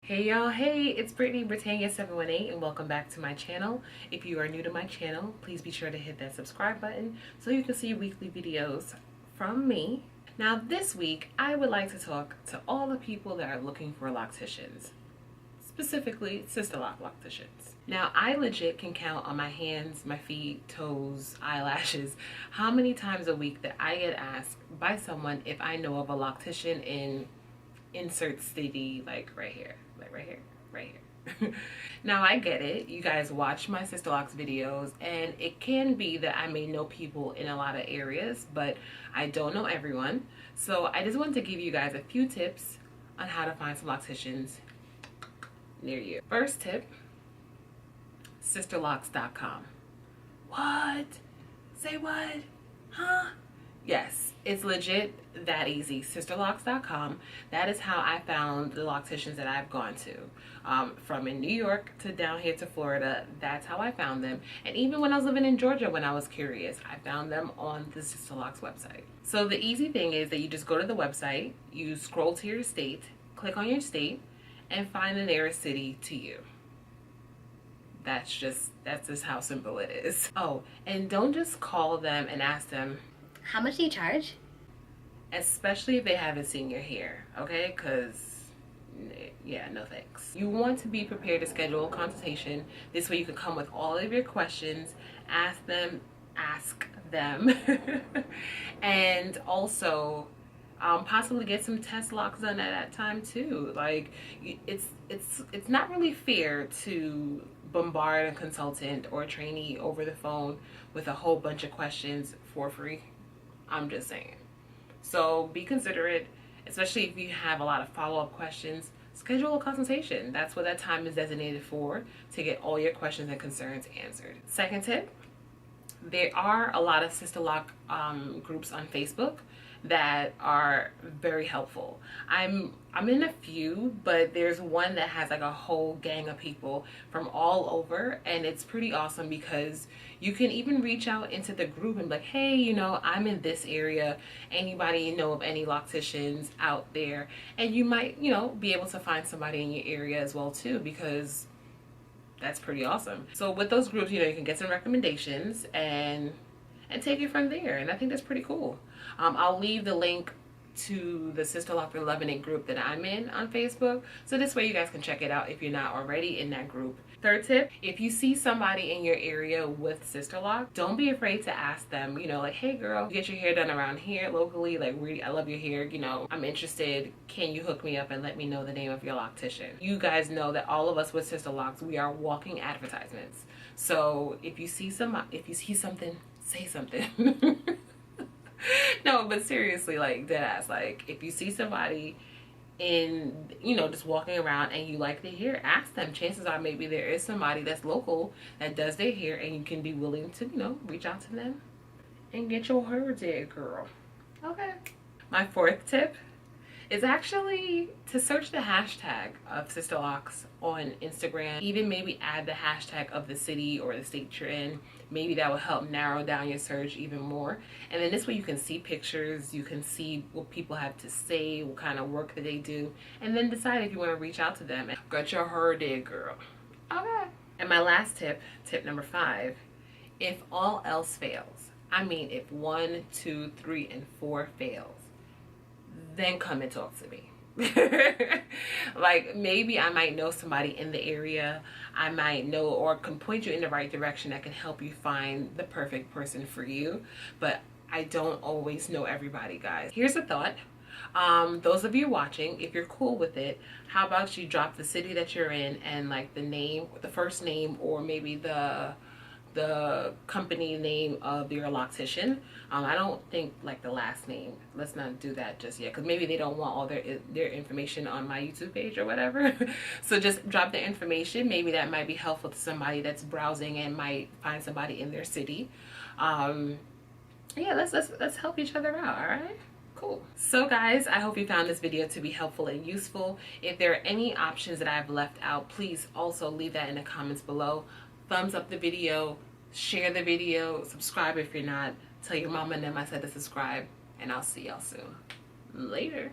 Hey y'all, hey, it's Brittany Britannia718 and welcome back to my channel. If you are new to my channel, please be sure to hit that subscribe button so you can see weekly videos from me. Now this week, I would like to talk to all the people that are looking for locticians, specifically Sisterlocked locticians. Now I legit can count on my hands, my feet, toes, eyelashes, how many times a week that I get asked by someone if I know of a loctician in insert city, like right here, right here. Now I get it, you guys watch my Sisterlocked videos and it can be that I may know people in a lot of areas, but I don't know everyone. So I just wanted to give you guys a few tips on how to find some locticians near you. First tip, sisterlocks.com. What? Say what? Huh? Yes, it's legit that easy. Sisterlocks.com. That is how I found the locticians that I've gone to. From in New York to down here to Florida, that's how I found them. And even when I was living in Georgia, when I was curious, I found them on the Sisterlocks website. So the easy thing is that you just go to the website, you scroll to your state, click on your state, and find the nearest city to you. That's just how simple it is. Oh, and don't just call them and ask them, how much do you charge? Especially if they haven't seen your hair, okay? Because, yeah, no thanks. You want to be prepared to schedule a consultation. This way you can come with all of your questions, ask them, and also possibly get some test locks done at that time too. Like, it's not really fair to bombard a consultant or a trainee over the phone with a whole bunch of questions for free. I'm just saying. So be considerate, especially if you have a lot of follow-up questions. Schedule a consultation. That's what that time is designated for, to get all your questions and concerns answered. Second tip, there are a lot of Sisterlocked groups on Facebook that are very helpful. I'm in a few, but there's one that has like a whole gang of people from all over, and it's pretty awesome because you can even reach out into the group and be like, hey, you know, I'm in this area, anybody know of any locticians out there? And you might, you know, be able to find somebody in your area as well too, because that's pretty awesome. So with those groups, you know, you can get some recommendations and take it from there, and I think that's pretty cool. I'll leave the link to the Sisterlocked and Loving It group that I'm in on Facebook, so this way you guys can check it out if you're not already in that group. Third tip, if you see somebody in your area with Sisterlocked, don't be afraid to ask them, you know, like, hey girl, you get your hair done around here locally, like, really, I love your hair, you know, I'm interested, can you hook me up and let me know the name of your loctician? You guys know that all of us with Sisterlocked, we are walking advertisements. So if you see something, say something. No, but seriously, like, deadass, like, if you see somebody in, you know, just walking around and you like their hair, ask them. Chances are maybe there is somebody that's local that does their hair, and you can be willing to, you know, reach out to them and get your hair did, girl. Okay. My fourth tip is actually to search the hashtag of Sisterlocks on Instagram. Even maybe add the hashtag of the city or the state you're in. Maybe that will help narrow down your search even more. And then this way you can see pictures, you can see what people have to say, what kind of work that they do, and then decide if you want to reach out to them and get your hair did, girl. Okay. And my last tip, tip number 5, if all else fails, I mean if 1, 2, 3, and 4 fails, then come and talk to me. Like, maybe I might know somebody in the area, I might know or can point you in the right direction that can help you find the perfect person for you, but I don't always know everybody, guys. Here's a thought. Those of you watching, if you're cool with it, how about you drop the city that you're in and like the name, the first name, or maybe the company name of your loctician. I don't think like the last name. Let's not do that just yet, because maybe they don't want all their information on my YouTube page or whatever. So just drop the information. Maybe that might be helpful to somebody that's browsing and might find somebody in their city. Yeah, let's help each other out. All right. Cool. So guys, I hope you found this video to be helpful and useful. If there are any options that I've left out, please also leave that in the comments below. Thumbs up the video, share the video, subscribe if you're not, tell your mama and them I said to subscribe, and I'll see y'all soon. Later.